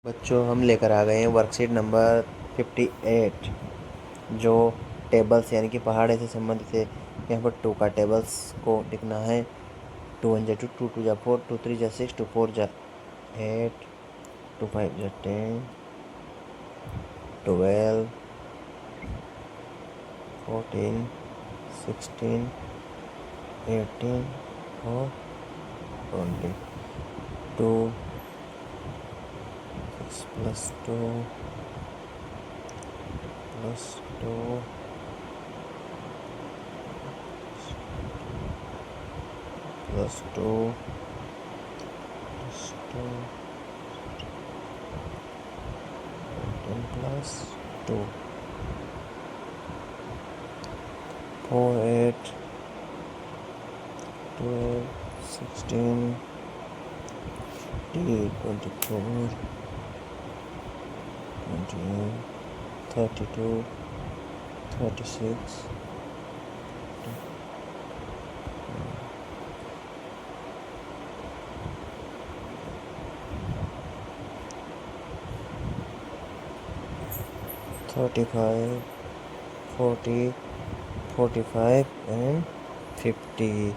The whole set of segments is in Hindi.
बच्चों हम लेकर आ गए हैं वर्कशीट नंबर 58 जो टेबल्स यानी कि पहाड़े से संबंधित है। यहाँ पर 2 का टेबल्स को लिखना है। 2 1 जा 2, 2 2 जा 4, 2 3 जा 6, 2 4 जा 8, 2 5 जा 10, 12, 14, 16, 18 और 20। 2 6 plus 2 plus 2 plus 2 plus 2 10 plus 2 4 8 12 16 24 28 32 36 35 40 45 and 50।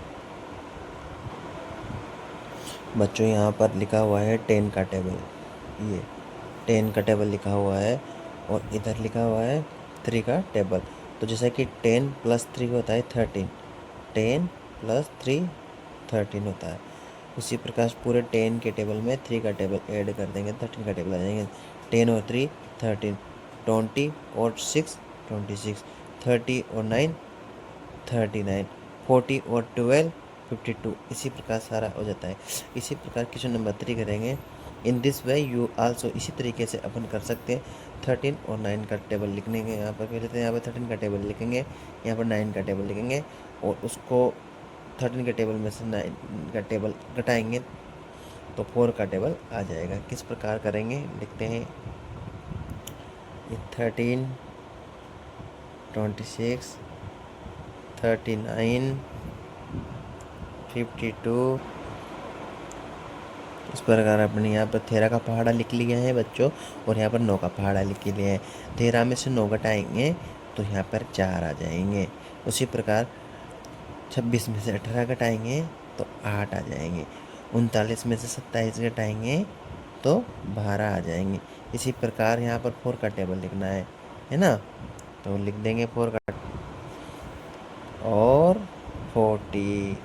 बच्चों यहाँ पर लिखा हुआ है 10 का टेबल, ये 10 का टेबल लिखा हुआ है और इधर लिखा हुआ है 3 का टेबल। तो जैसे कि 10 + 3 होता है 13, 10 + 3 13 होता है। उसी प्रकार पूरे 10 के टेबल में 3 का टेबल ऐड कर देंगे, 13 का टेबल आ जाएंगे। 10 और 3 13, 20 और 6 26, 30 और 9 39, 40 और 12 52। इसी प्रकार सारा हो जाता है। इसी प्रकार क्वेश्चन नंबर 3 करेंगे। In this way you also, इसी तरीके से अपन कर सकते हैं। 13 और 9 का टेबल लिखने के यहाँ पर पहले तो यहाँ पर 13 का टेबल लिखेंगे, यहाँ पर 9 का टेबल लिखेंगे और उसको 13 के टेबल में से 9 का टेबल घटाएंगे तो 4 का टेबल आ जाएगा। किस प्रकार करेंगे लिखते हैं। 13 26 39 52। इस प्रकार अपने यहाँ पर 13 का पहाड़ा लिख लिया है बच्चों और यहाँ पर 9 का पहाड़ा लिख लिया है। 13 में से 9 घटाएंगे तो यहाँ पर 4 आ जाएंगे। उसी प्रकार 26 में से 18 घटाएंगे तो 8 आ जाएंगे। 39 में से 27 घटाएंगे तो 12 आ जाएंगे। इसी प्रकार यहाँ पर 4 का टेबल लिखना है ना। तो लिख देंगे 4 का और 40।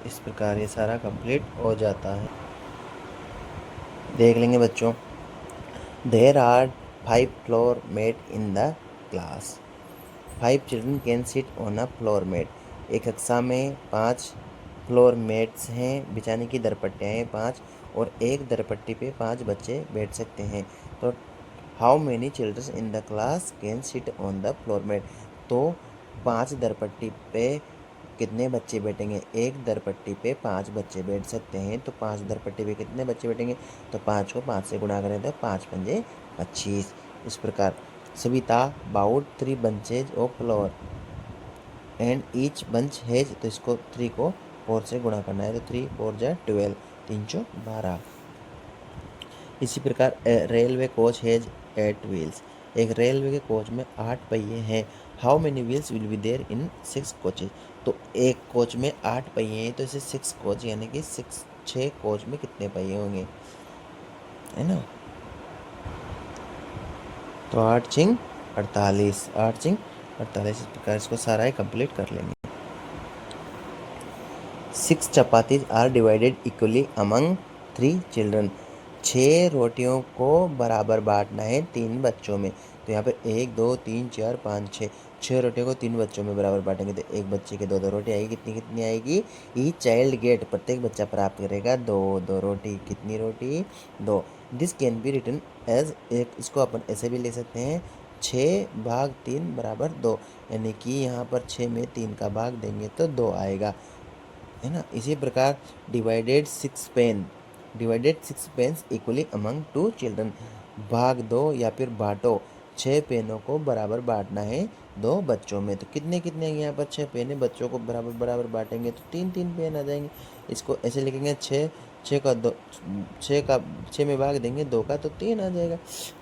इस प्रकार ये सारा कंप्लीट हो जाता है। देख लेंगे बच्चों। There are 5 floor mat in the class. 5 children can sit on a floor mat. एक कक्षा में 5 फ्लोर मेट्स हैं, बिछाने की दरपट्टियाँ हैं 5 और एक दरपट्टी पे 5 बच्चे बैठ सकते हैं। तो how many children in the class can sit on the floor mat. तो 5 दरपट्टी पे कितने बच्चे बैठेंगे। एक दरपट्टी पे 5 बच्चे बैठ सकते हैं। तो 5 दरपट्टी पे कितने बच्चे बैठेंगे। तो 5 को 5 से गुणा करें तो 5 पंजे 25। इस प्रकार Savita bought 3 bunches of flower and each bunch has. तो इसको 3 को 4 से गुणा करना है तो 3 4 जा 12, 3 चौ 12। इसी प्रकार रेलवे कोच हैज 8 व्हील्स। एक रेलवे के कोच में 8 पहिए हैं। How many wheels will be there in 6 coaches. तो एक कोच में 8 पहिए हैं तो इसे 6 कोच यानी कि 6 कोच में कितने पहिए होंगे, है ना। तो 8 चिंग 48, 8 चिंग 48। इस प्रकार इसको सारा ही कंप्लीट कर लेंगे। 6 chapatis are divided equally among 3 children. 6 रोटियों को बराबर बांटना है 3 बच्चों में। तो यहाँ पर 1 2 3 4 5 6, 6 रोटियों को 3 बच्चों में बराबर बांटेंगे तो एक बच्चे के 2 रोटी आएगी। कितनी कितनी आएगी। ईच चाइल्ड गेट, प्रत्येक बच्चा प्राप्त करेगा 2 रोटी। कितनी रोटी 2। This can be written as, एक इसको अपन ऐसे भी ले सकते हैं 6/3 = 2, यानी कि यहाँ पर 6 में 3 का भाग देंगे तो 2 आएगा, है ना। इसी प्रकार divided 6 pens equally among 2 children. भाग दो या फिर बांटो, 6 पेनों को बराबर बांटना है 2 बच्चों में। तो कितने कितने यहाँ पर 6 पेन है, बच्चों को बराबर बराबर बांटेंगे तो 3 3 पेन आ जाएंगे। इसको ऐसे लिखेंगे 6 छः का दो, छः में भाग देंगे 2 का तो 3 आ जाएगा।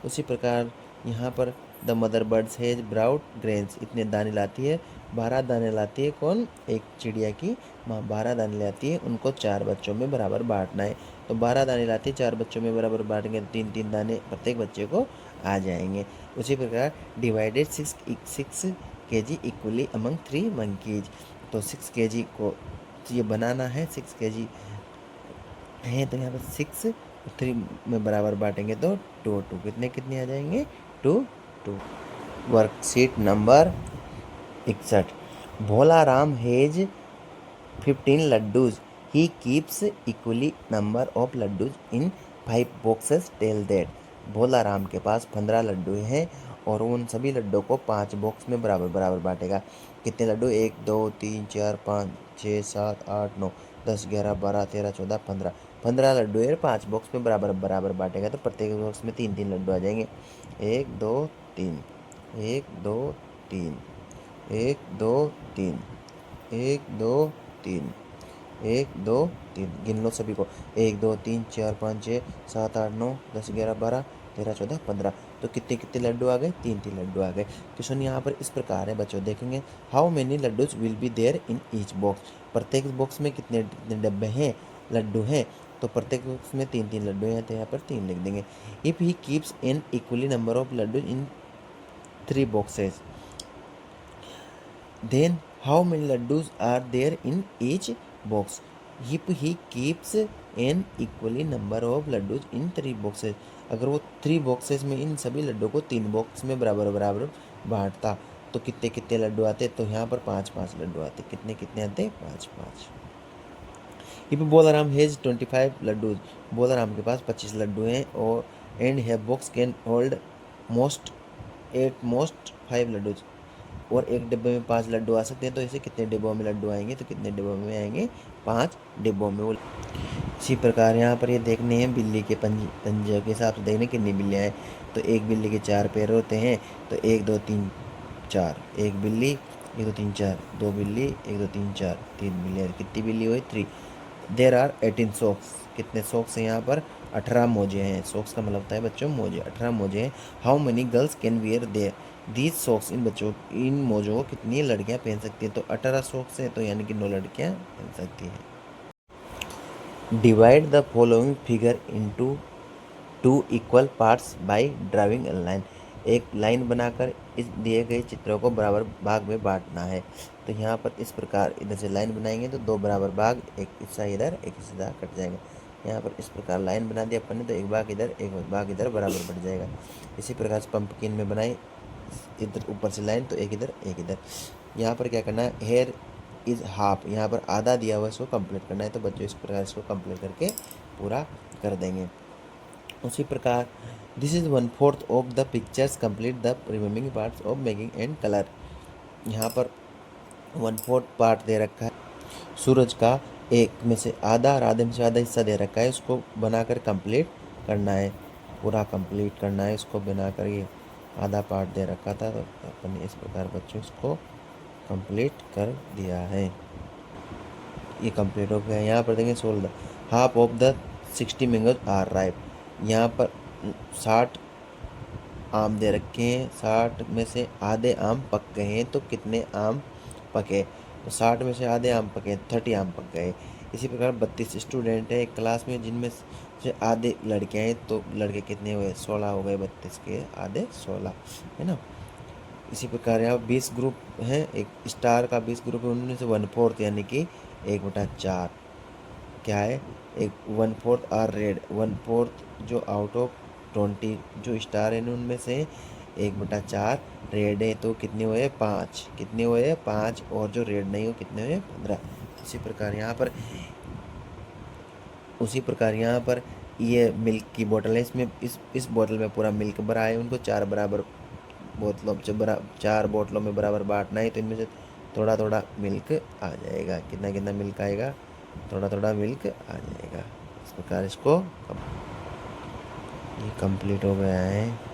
उसी प्रकार यहाँ पर the mother birds has brought grains, इतने दाने लाती है, 12 दाने लाती है। कौन? एक चिड़िया की माँ 12 दाने लाती है, उनको 4 बच्चों में बराबर बांटना है। तो 12 दाने लाती है, 4 बच्चों में बराबर बांटेंगे तो 3-3 दाने प्रत्येक बच्चे को आ जाएंगे। उसी प्रकार divided 6 kg equally among 3 monkeys, तो 6 kg को ये बनाना है। 6 kg है तो यहाँ पर 6 और 3 में बराबर बांटेंगे तो 2 कितने कितने आ जाएंगे? 2। Worksheet number 61। Bhola Ram has 15 laddoos, he keeps equally number of laddoos in 5 boxes, tell that. Bhola Ram के पास 15 लड्डू हैं और उन सभी लड्डू को 5 बॉक्स में बराबर बराबर बांटेगा। कितने लड्डू? 1 2 3 4 5 6 7 8 9 10 11 12 13 14 15। 15 लड्डू है, 5 बॉक्स में बराबर बराबर बांटेगा तो प्रत्येक बॉक्स में 3-3 लड्डू आ जाएंगे। 1 2 3 1 2 3 1 2 3 1 2 3 1 2 3, गिन लो सभी को। 1 2 3 4 5 6 7 8 9 10 11 12 13 14 15। तो कितने कितने लड्डू आ गए? 3-3 लड्डू आ गए। क्वेश्चन यहाँ पर इस प्रकार है बच्चों, देखेंगे how many laddoos will be there in each box, प्रत्येक बॉक्स में कितने कितने डब्बे हैं, लड्डू हैं। तो प्रत्येक बॉक्स में 3-3 लड्डू हैं तो यहाँ पर 3 लिख देंगे। If he keeps an equally number of laddoo in 3 boxes, then how many laddus are there in each box? If he keeps an equally number of laddus in 3 boxes, अगर वो 3 बॉक्सेस में इन सभी लड्डू को 3 बॉक्स में बराबर बराबर बांटता तो कितने कितने लड्डू आते? तो यहाँ पर 5-5 लड्डू आते। कितने कितने आते? 5-5। इफ बोलाराम हैज 25 लड्डूज, बोलाराम के पास 25 लड्डू हैं और एंड है box can hold most 5 laddoos, और एक डिब्बे में 5 लड्डू आ सकते हैं। तो ऐसे कितने डिब्बों में लड्डू आएंगे? तो कितने डिब्बों में आएंगे? 5 डिब्बों में। वो इसी प्रकार यहाँ पर ये देखने हैं बिल्ली के पंजे के हिसाब से देखने कितनी बिल्लियाँ हैं। तो एक बिल्ली के 4 पैर होते हैं, तो 1 2 3 4, एक बिल्ली 1 2 3 4, 2 बिल्ली 1 2 3 4, 3 बिल्लियाँ। कितनी बिल्ली हुई? 3। देर आर 18 सॉक्स, कितने सॉक्स हैं यहाँ पर? 18 मोजे हैं। सॉक्स का मतलब होता है बच्चों मोजे, 18 मोजे हैं। How many girls can wear their these socks, इन मोजों को कितनी लड़कियाँ पहन सकती हैं? तो 18 सॉक्स हैं तो यानी कि 9 लड़कियाँ पहन सकती हैं। Divide the following figure into 2 equal parts by drawing a line, एक लाइन बनाकर इस दिए गए चित्रों को बराबर भाग में बांटना है। तो यहाँ पर इस प्रकार इधर से लाइन बनाएंगे तो 2 बराबर भाग, एक हिस्सा इधर एक हिस्सा कट जाएगा। यहाँ पर इस प्रकार लाइन बना दी अपन ने तो एक भाग इधर एक भाग इधर बराबर बढ़ जाएगा। इसी प्रकार से पंपकिन में बनाई, इधर ऊपर से लाइन तो एक इधर एक इधर। यहाँ पर क्या करना है? हेयर इज हाफ, यहाँ पर आधा दिया हुआ इसको कंप्लीट करना है। तो बच्चों इस प्रकार इसको कंप्लीट करके पूरा कर देंगे। उसी प्रकार this is 1/4 of the pictures, complete the remaining parts of making and colour. यहाँ पर 1/4 पार्ट दे रखा है सूरज का, एक में से आधा और आधे में से आधा हिस्सा दे रखा है, उसको बनाकर कंप्लीट करना है, पूरा कंप्लीट करना है उसको बनाकर। ये आधा पार्ट दे रखा था तो अपन ने इस प्रकार बच्चों इसको कंप्लीट कर दिया है। ये कंप्लीट हो गया। यहाँ पर देखेंगे 16 half of the 60 mangoes are ripe, यहाँ पर 60 आम दे रखे हैं, 60 में से आधे आम पक गए हैं। तो कितने आम पके? तो 60 में से आधे आम पके, 30 आम पक गए। इसी प्रकार 32 स्टूडेंट है एक क्लास में, जिनमें से आधे लड़कियाँ हैं, तो लड़के कितने हुए? 16 हो गए, 32 के आधे 16, है ना। इसी प्रकार यहाँ 20 ग्रुप हैं, एक स्टार का 20 ग्रुप है, उनमें से 1/4 यानी कि 1/4 क्या है? एक 1/4 आर रेड, 1/4 जो आउट ऑफ 20 जो स्टार है उनमें से 1/4 रेड है। तो कितने हुए? 5। कितने हुए? 5। और जो रेड नहीं हो कितने हुए? 15। इसी प्रकार यहाँ पर ये मिल्क की बोतल है, इसमें इस बोतल में पूरा मिल्क भरा है। उनको 4 बराबर बोतलों से 4 बोतलों में बराबर बांटना है। तो इनमें से थोड़ा थोड़ा मिल्क आ जाएगा। कितना कितना मिल्क आएगा? थोड़ा थोड़ा मिल्क आ जाएगा। इस प्रकार इसको ये कंप्लीट हो गया है।